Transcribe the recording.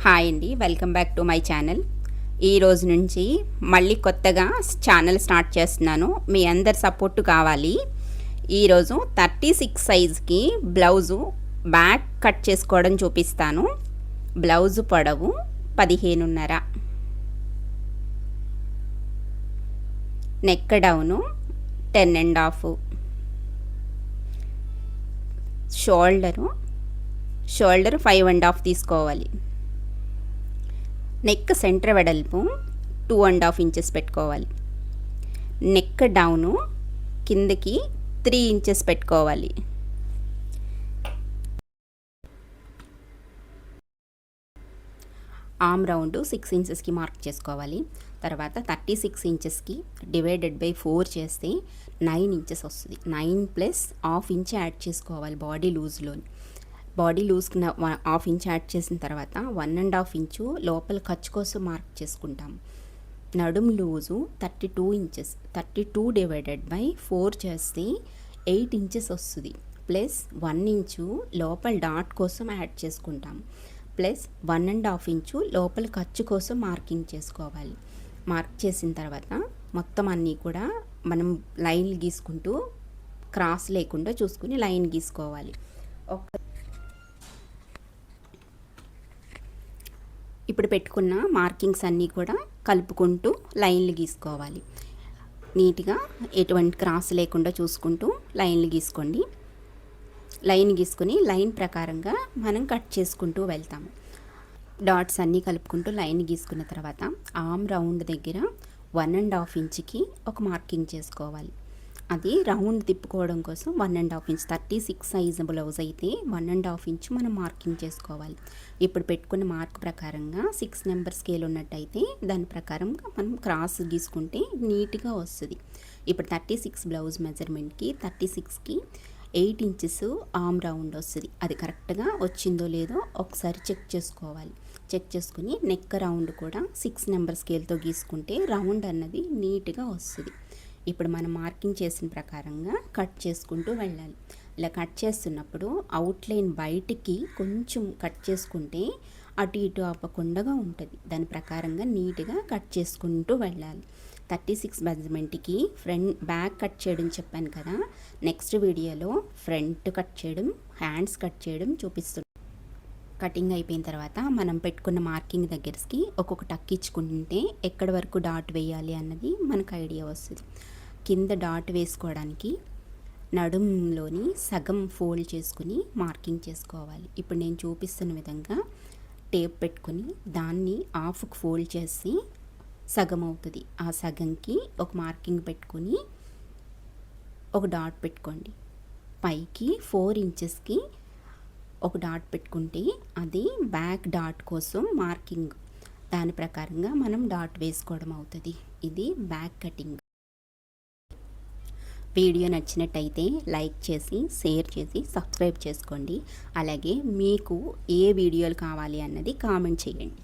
Hi అండి, welcome back to my channel. ఈరోజు నుంచి మళ్ళీ కొత్తగా ఛానల్ స్టార్ట్ చేస్తున్నాను. మీ అందరి సపోర్టు కావాలి. ఈరోజు 36 సైజ్కి బ్లౌజు బ్యాక్ కట్ చేసుకోవడం చూపిస్తాను. బ్లౌజు పొడవు 15.5, నెక్ డౌను 10.5, షోల్డరు 5.5 తీసుకోవాలి. నెక్ సెంటర్ వెడల్పు 2.5 ఇంచెస్ పెట్టుకోవాలి. నెక్ డౌను కిందకి 3 ఇంచెస్ పెట్టుకోవాలి. ఆర్మ్ రౌండ్ 6 ఇంచెస్కి మార్క్ చేసుకోవాలి. తర్వాత 36 ఇంచెస్కి డివైడెడ్ బై 4 చేస్తే 9 ఇంచెస్ వస్తుంది. 9 ప్లస్ హాఫ్ ఇంచ్ యాడ్ చేసుకోవాలి బాడీ లూజ్కి హాఫ్ ఇంచ్ యాడ్ చేసిన తర్వాత 1.5 ఇంచు లోపల ఖర్చు కోసం మార్క్ చేసుకుంటాం. నడుము లూజు 32 ఇంచెస్. 32 డివైడెడ్ బై 4 చేస్తే 8 ఇంచెస్ వస్తుంది. ప్లస్ 1 ఇంచు లోపల డాట్ కోసం యాడ్ చేసుకుంటాం. ప్లస్ 1.5 ఇంచు లోపల ఖర్చు కోసం మార్కింగ్ చేసుకోవాలి. మార్క్ చేసిన తర్వాత మొత్తం అన్నీ కూడా మనం లైన్లు గీసుకుంటూ క్రాస్ లేకుండా చూసుకుని లైన్ గీసుకోవాలి. ఇప్పుడు పెట్టుకున్న మార్కింగ్స్ అన్నీ కూడా కలుపుకుంటూ లైన్లు గీసుకోవాలి. నీట్గా ఎటువంటి క్రాస్ లేకుండా చూసుకుంటూ లైన్లు గీసుకోండి. లైన్ గీసుకొని లైన్ ప్రకారంగా మనం కట్ చేసుకుంటూ వెళ్తాము. డాట్స్ అన్నీ కలుపుకుంటూ లైన్ గీసుకున్న తర్వాత ఆర్మ్ రౌండ్ దగ్గర 1.5 ఇంచుకి ఒక మార్కింగ్ చేసుకోవాలి. అది రౌండ్ తిప్పుకోవడం కోసం 1.5 ఇంచ్. 36 సైజ్ బ్లౌజ్ అయితే 1.5 ఇంచ్ మనం మార్కింగ్ చేసుకోవాలి. ఇప్పుడు పెట్టుకున్న మార్క్ ప్రకారంగా 6 నెంబర్ స్కేల్ ఉన్నట్టయితే దాని ప్రకారంగా మనం క్రాస్ గీసుకుంటే నీట్గా వస్తుంది. ఇప్పుడు 36 బ్లౌజ్ మెజర్మెంట్కి 36కి 8 ఇంచెస్ ఆర్మ్ రౌండ్ వస్తుంది. అది కరెక్ట్గా వచ్చిందో లేదో ఒకసారి చెక్ చేసుకోవాలి. చెక్ చేసుకుని నెక్ రౌండ్ కూడా 6 నెంబర్ స్కేల్తో గీసుకుంటే రౌండ్ అన్నది నీట్గా వస్తుంది. ఇప్పుడు మనం మార్కింగ్ చేసిన ప్రకారంగా కట్ చేసుకుంటూ వెళ్ళాలి. ఇలా కట్ చేస్తున్నప్పుడు అవుట్లైన్ బయటికి కొంచెం కట్ చేసుకుంటే అటు ఇటు ఆపకుండా ఉంటుంది. దాని ప్రకారంగా నీట్గా కట్ చేసుకుంటూ వెళ్ళాలి. 36 మెజర్మెంట్కి బ్యాక్ కట్ చేయడం చెప్పాను కదా. నెక్స్ట్ వీడియోలో ఫ్రంట్ కట్ చేయడం, హ్యాండ్స్ కట్ చేయడం చూపిస్తుంది. కటింగ్ అయిపోయిన తర్వాత మనం పెట్టుకున్న మార్కింగ్ దగ్గరికి ఒక్కొక్క టక్ ఇచ్చుకుంటే ఎక్కడి వరకు డాట్ వేయాలి అన్నది మనకు ఐడియా వస్తుంది. కింద డాట్ వేసుకోవడానికి నడుంలోని సగం ఫోల్డ్ చేసుకుని మార్కింగ్ చేసుకోవాలి. ఇప్పుడు నేను చూపిస్తున్న విధంగా టేప్ పెట్టుకుని దాన్ని హాఫ్కి ఫోల్డ్ చేసి సగం అవుతుంది. ఆ సగంకి ఒక మార్కింగ్ పెట్టుకుని ఒక డాట్ పెట్టుకోండి. పైకి 4 ఇంచెస్కి ఒక డాట్ పెట్టుకుంటే అది బ్యాక్ డాట్ కోసం మార్కింగ్. దాని ప్రకారంగా మనం డాట్ వేసుకోవడం అవుతుంది. ఇది బ్యాక్ కటింగ్. వీడియో నచ్చినట్టయితే లైక్ చేసి, షేర్ చేసి, సబ్స్క్రైబ్ చేసుకోండి. అలాగే మీకు ఏ వీడియోలు కావాలి అన్నది కామెంట్ చేయండి.